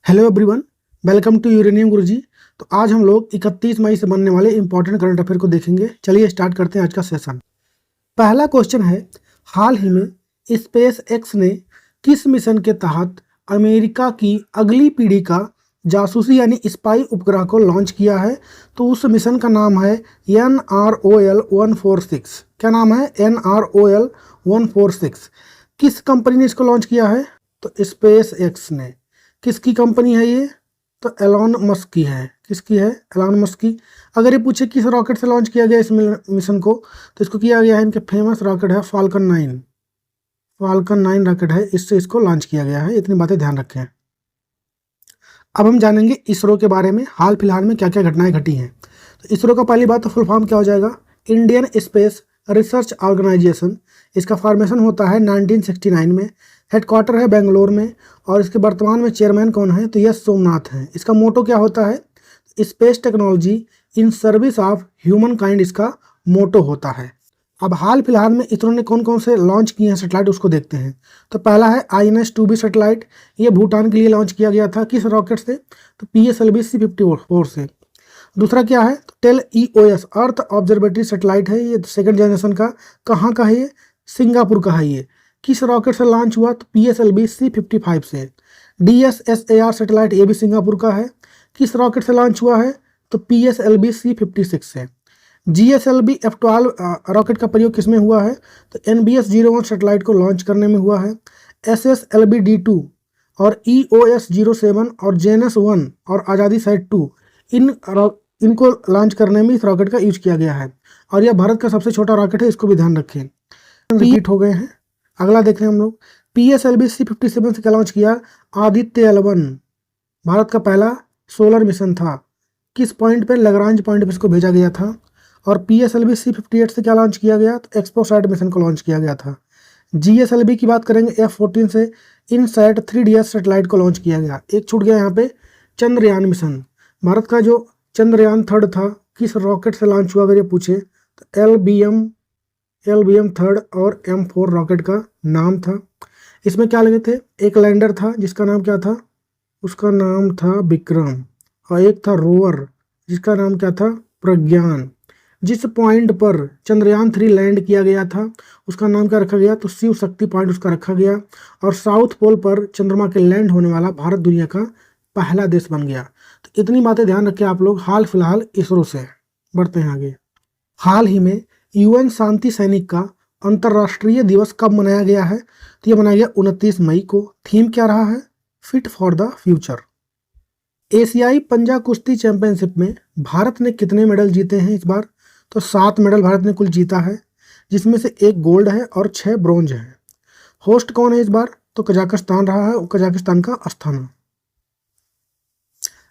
Hello everyone, welcome to Uranium Guruji. तो आज हम लोग 31 मई से बनने वाले इंपॉर्टेंट करंट अफेयर को देखेंगे। चलिए स्टार्ट करते हैं आज का सेशन। पहला क्वेश्चन है, हाल ही में स्पेस एक्स ने किस मिशन के तहत अमेरिका की अगली पीढ़ी का जासूसी यानी स्पाई उपग्रह को लॉन्च किया है? तो उस मिशन का नाम है NROL-146। क्या नाम है? NROL-146। किस कंपनी ने इसको लॉन्च किया है? तो स्पेस एक्स ने। किसकी कंपनी है ये? तो एलॉन मस्क की है। किसकी है? एलॉन मस्क की। अगर ये पूछे किस रॉकेट से लॉन्च किया गया इस मिशन को, तो इसको किया गया है, इनके फेमस रॉकेट है फाल्कन 9। फाल्कन 9 रॉकेट है, इससे इसको लॉन्च किया गया है। इतनी बातें ध्यान रखें। अब हम जानेंगे इसरो के बारे में, हाल फिलहाल में क्या क्या घटनाएं घटी हैं। तो इसरो का पहली बात तो फुल फॉर्म क्या हो जाएगा? Indian Space Research Organisation. इसका फॉर्मेशन होता है 1969 में। हेडक्वार्टर है बेंगलोर में। और इसके वर्तमान में चेयरमैन कौन है? तो यस सोमनाथ हैं। इसका मोटो क्या होता है? Space technology in service of human kind इसका मोटो होता है। अब हाल फिलहाल में इसरो ने कौन कौन से लॉन्च किए हैं सैटेलाइट, उसको देखते हैं। तो पहला है INS-2B सैटेलाइट। ये भूटान के लिए लॉन्च किया गया था। किस रॉकेट से? तो PSLV C-54 से। दूसरा क्या है? तो टेल EOS अर्थ ऑब्जर्वेटरी सैटेलाइट है। ये सेकंड जनरेशन का। कहाँ का है ये? सिंगापुर का है ये। किस रॉकेट से लॉन्च हुआ? तो PSLV C-55 से। DSSAR सैटेलाइट, ये भी सिंगापुर का है। किस रॉकेट से लॉन्च हुआ है? तो PSLV C-56 से। GSLV F-12 रॉकेट का प्रयोग किसमें हुआ है? तो NBS-01 सैटेलाइट को लॉन्च करने में हुआ है। SSLV-D2 और EOS-07 और JNS-1 और आज़ादी साइट 2 इनको लॉन्च करने में इस रॉकेट का यूज किया गया है। और यह भारत का सबसे छोटा रॉकेट है, इसको भी ध्यान रखें। रिपीट हो गए हैं। अगला देख रहे हैं हम लोग। PSLV C-57 से क्या लॉन्च किया? आदित्य L1 भारत का पहला सोलर मिशन था। किस पॉइंट पे? लग्रांज पॉइंट पे इसको भेजा गया था। और PSLV C-58 से क्या लॉन्च किया गया? तो एक्सपोसैट मिशन को लॉन्च किया गया था। GSLV की बात करेंगे, F-14 से इनसैट 3DS सैटेलाइट को लॉन्च किया गया। एक छूट गया यहाँ पे, चंद्रयान मिशन। भारत का जो चंद्रयान 3 था, किस रॉकेट से लॉन्च हुआ? अगर ये पूछे तो LBM 3 और M4 रॉकेट का नाम था। इसमें क्या लगे थे? एक लैंडर था जिसका नाम क्या था? उसका नाम था विक्रम। और एक था रोवर जिसका नाम क्या था? प्रज्ञान। जिस पॉइंट पर चंद्रयान 3 लैंड किया गया था उसका नाम क्या रखा गया? तो शिव शक्ति पॉइंट उसका रखा गया। और साउथ पोल पर चंद्रमा के लैंड होने वाला भारत दुनिया का पहला देश बन गया। तो इतनी बातें ध्यान रखें आप लोग हाल फिलहाल इसरो से। बढ़ते हैं आगे। हाल ही में UN शांति सैनिक का अंतर्राष्ट्रीय दिवस कब मनाया गया है? तो यह मनाया गया 29 मई को। थीम क्या रहा है? Fit for the future. एशियाई पंजा कुश्ती चैंपियनशिप में भारत ने कितने मेडल जीते हैं इस बार? तो 7 मेडल भारत ने कुल जीता है, जिसमें से 1 गोल्ड है और 6 ब्रॉन्ज है। होस्ट कौन है इस बार? तो कजाकिस्तान रहा है, कजाकिस्तान का अस्थाना।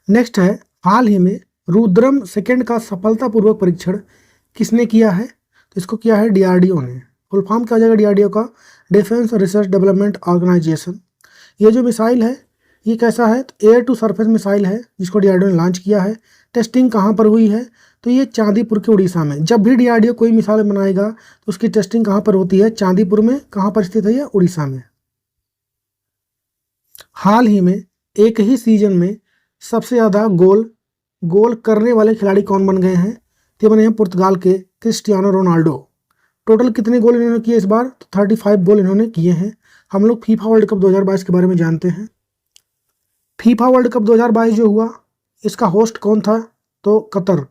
नेक्स्ट है, हाल ही में रुद्रम सेकंड का सफलतापूर्वक परीक्षण किसने किया है? तो इसको किया है DRDO ने। फुल फॉर्म क्या हो जाएगा DRDO का? Defence Research Development Organisation. ये जो मिसाइल है ये कैसा है? तो एयर टू सरफेस मिसाइल है जिसको DRDO ने लॉन्च किया है। टेस्टिंग कहाँ पर हुई है? तो ये चांदीपुर के उड़ीसा में। जब भी DRDO कोई मिसाइल बनाएगा तो उसकी टेस्टिंग कहाँ पर होती है? चांदीपुर में। कहाँ पर स्थित है ये? उड़ीसा में। हाल ही में एक ही सीजन में सबसे ज़्यादा गोल करने वाले खिलाड़ी कौन बन गए हैं? तो बने हैं पुर्तगाल के क्रिस्टियानो रोनाल्डो। टोटल कितने गोल इन्होंने किए इस बार? तो 35 गोल इन्होंने किए हैं। हम लोग फीफा वर्ल्ड कप 2022 के बारे में जानते हैं। फीफा वर्ल्ड कप 2022 जो हुआ, इसका होस्ट कौन था? तो कतर।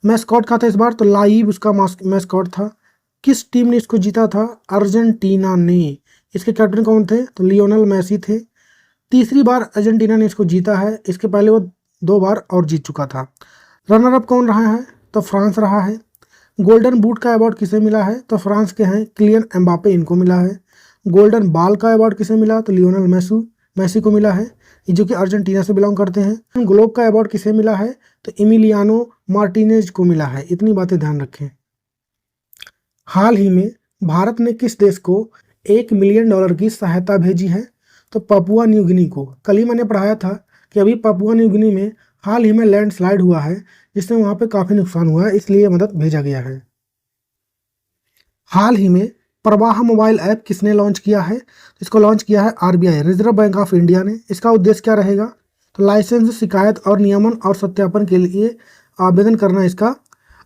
मैस्कॉट का था इस बार? तो लाइव उसका मैस्कॉट था। किस टीम ने इसको जीता था? अर्जेंटीना ने। इसके कैप्टन कौन थे? तो लियोनेल मेसी थे। तीसरी बार अर्जेंटीना ने इसको जीता है, इसके पहले वो 2 बार और जीत चुका था। रनर अप कौन रहा है? तो फ्रांस रहा है। गोल्डन बूट का अवार्ड किसे मिला है? तो फ्रांस के हैं किलियन एम्बापे, इनको मिला है। गोल्डन बॉल का अवार्ड किसे मिला? तो लियोनेल मेसी को मिला है, जो कि अर्जेंटीना से बिलोंग करते हैं। ग्लोब का अवार्ड किसे मिला है? तो इमिलियानो मार्टिनेज को मिला है। इतनी बातें ध्यान रखें। हाल ही में भारत ने किस देश को $1 मिलियन की सहायता भेजी है? तो पापुआ न्यू गिनी को। कल ही मैंने पढ़ाया था कि अभी पापुआ न्यू गिनी में हाल ही में लैंडस्लाइड हुआ है, जिससे वहाँ पे काफ़ी नुकसान हुआ है, इसलिए मदद भेजा गया है। हाल ही में प्रवाह मोबाइल ऐप किसने लॉन्च किया है? इसको लॉन्च किया है RBI, reserve bank of India ने। इसका उद्देश्य क्या रहेगा? तो लाइसेंस, शिकायत और नियमन और सत्यापन के लिए आवेदन करना इसका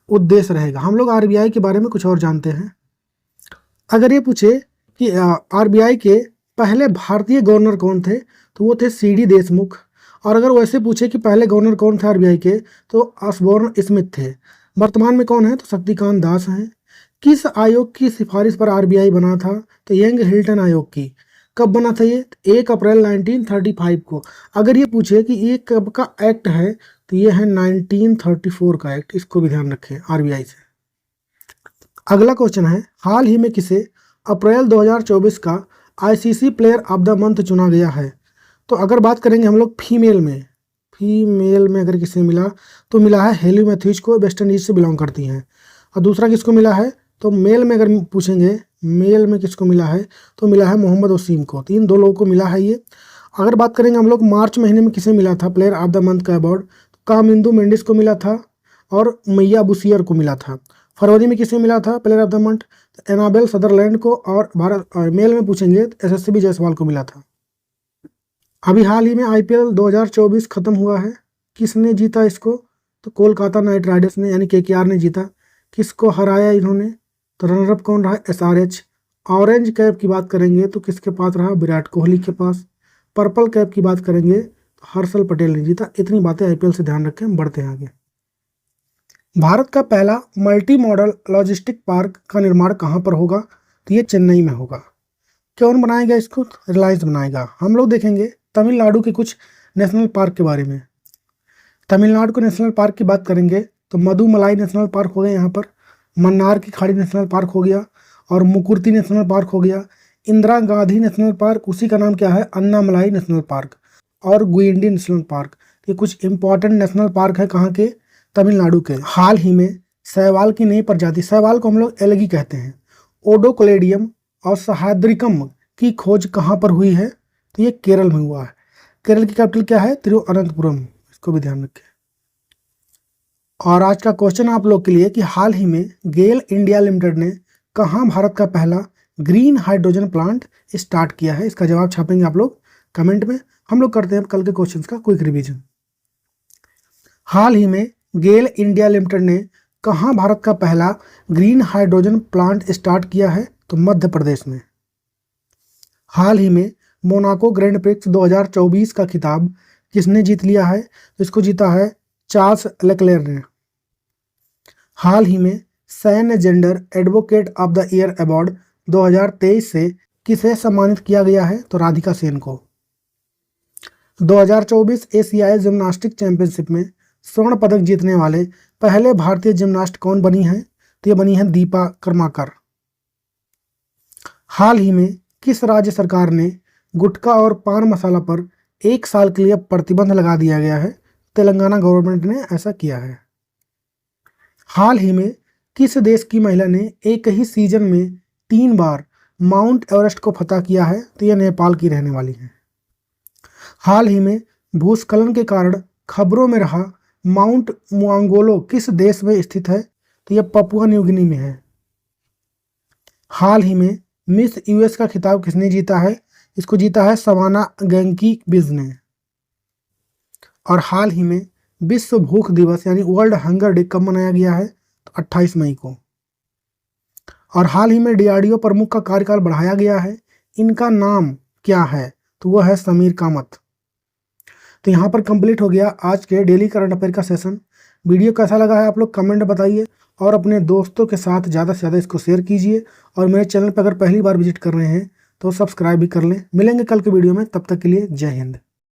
उद्देश्य रहेगा। हम लोग आरबीआई के बारे में कुछ और जानते हैं। अगर ये पूछे कि आरबीआई के पहले भारतीय गवर्नर कौन थे, तो वो थे सीडी देशमुख। और अगर वैसे पूछे कि पहले गवर्नर कौन थे आरबीआई के, तो ऑसबोर्न स्मिथ थे। वर्तमान में कौन है, तो शक्तिकांत दास हैं। किस आयोग की सिफारिश पर आरबीआई बना था, तो यंग हिल्टन आयोग की। कब बना था ये, 1 अप्रैल 1935 को। अगर ये पूछे कि ये कब का एक्ट है, तो ये है 1934 का एक्ट। इसको भी ध्यान रखें आरबीआई से। अगला क्वेश्चन है, हाल ही में किसे अप्रैल 2024 का ICC player of the month चुना गया है। तो अगर बात करेंगे हम लोग फीमेल में अगर किसे मिला, तो मिला है हेली मैथ्यूज को, वेस्ट इंडीज से बिलोंग करती हैं। और दूसरा किसको मिला है, तो मेल में अगर पूछेंगे मेल में किसको मिला है, तो मिला है मोहम्मद वसीम को। 2 लोगों को मिला है ये। अगर बात करेंगे हम लोग मार्च महीने में किसे मिला था प्लेयर ऑफ द मंथ का अवार्ड, तो कामिंदू मेंडिस को मिला था और मैया बुसियर को मिला था। फरवरी में किसे मिला था प्लेयर ऑफ द मंथ, तो एनाबेल सदरलैंड को। और मेल में पूछेंगे तो एसएससी जायसवाल को मिला था। अभी हाल ही में आईपीएल 2024 खत्म हुआ है। किसने जीता इसको, तो कोलकाता नाइट राइडर्स ने यानी केकेआर ने जीता। किसको हराया इन्होंने, तो रनरअप कौन रहा, एसआरएच। ऑरेंज कैप की बात करेंगे तो किसके पास रहा, विराट कोहली के पास। पर्पल कैप की बात करेंगे तो हर्षल पटेल ने जीता। इतनी बातें आईपीएल से ध्यान रखें। हम बढ़ते हैं आगे। भारत का पहला मल्टी मॉडल लॉजिस्टिक पार्क का निर्माण कहाँ पर होगा, तो ये चेन्नई में होगा। कौन बनाएगा इसको, रिलायंस बनाएगा। हम लोग देखेंगे तमिलनाडु के कुछ नेशनल पार्क के बारे में। तमिलनाडु के नेशनल पार्क की बात करेंगे तो मदुमलाई नेशनल पार्क हो गया यहाँ पर, मन्नार की खाड़ी नेशनल पार्क हो गया, और मुकुर्ती नेशनल पार्क हो गया। इंदिरा गांधी नेशनल पार्क, उसी का नाम क्या है, अन्नामलाई नेशनल पार्क, और गुइंडी नेशनल पार्क। ये कुछ इंपॉर्टेंट नेशनल पार्क है कहाँ के, तमिलनाडु के। हाल ही में शैवाल की नई प्रजाति, शैवाल को हम लोग एलगी कहते हैं, ओडोक्लेडियम और सहाद्रिकम की खोज कहाँ पर हुई है, तो ये केरल में हुआ है। केरल की कैपिटल क्या है, तिरुवनंतपुरम। इसको भी ध्यान रखें। और आज का क्वेश्चन आप लोग के लिए कि हाल ही में गेल इंडिया लिमिटेड ने कहाँ भारत का पहला ग्रीन हाइड्रोजन प्लांट स्टार्ट किया है। इसका जवाब छापेंगे आप लोग कमेंट में। हम लोग करते हैं कल के क्वेश्चंस का क्विक रिवीजन। हाल ही में गेल इंडिया लिमिटेड ने कहाँ भारत का पहला ग्रीन हाइड्रोजन प्लांट स्टार्ट किया है, तो मध्य प्रदेश में। हाल ही में मोनाको ग्रैंड प्रिक्स 2024 का खिताब किसने जीत लिया है, तो इसको जीता है चार्ल्स लेक्लेयर ने। हाल ही में सैन्य gender advocate of the year award 2023 से किसे सम्मानित किया गया है, तो राधिका सेन को। 2024 एशियाई जिम्नास्टिक चैंपियनशिप में स्वर्ण पदक जीतने वाले पहले भारतीय जिम्नास्ट कौन बनी हैं, तो ये बनी है दीपा कर्माकर। हाल ही में किस राज्य सरकार ने गुटखा और पान मसाला पर 1 साल के लिए प्रतिबंध लगा दिया गया है, तेलंगाना गवर्नमेंट ने ऐसा किया है। हाल ही में किस देश की महिला ने एक ही सीजन में 3 बार माउंट एवरेस्ट को फतह किया है, तो यह नेपाल की रहने वाली है। हाल ही में भूस्खलन के कारण खबरों में रहा माउंट मुआंगोलो किस देश में स्थित है, तो यह पपुआ न्यू गिनी में है। हाल ही में मिस यूएस का खिताब किसने जीता है, इसको जीता है सवाना गैंकी बिज ने। और हाल ही में विश्व भूख दिवस यानी वर्ल्ड हंगर डे कब मनाया गया है, तो 28 मई को। और हाल ही में डीआरडीओ प्रमुख का कार्यकाल बढ़ाया गया है। इनका नाम क्या है, तो वह है समीर कामत। तो यहाँ पर कंप्लीट हो गया आज के डेली करंट अफेयर का सेशन। वीडियो कैसा लगा है आप लोग कमेंट बताइए, और अपने दोस्तों के साथ ज़्यादा से ज़्यादा इसको शेयर कीजिए। और मेरे चैनल पर अगर पहली बार विजिट कर रहे हैं तो सब्सक्राइब भी कर लें। मिलेंगे कल के वीडियो में, तब तक के लिए जय हिंद।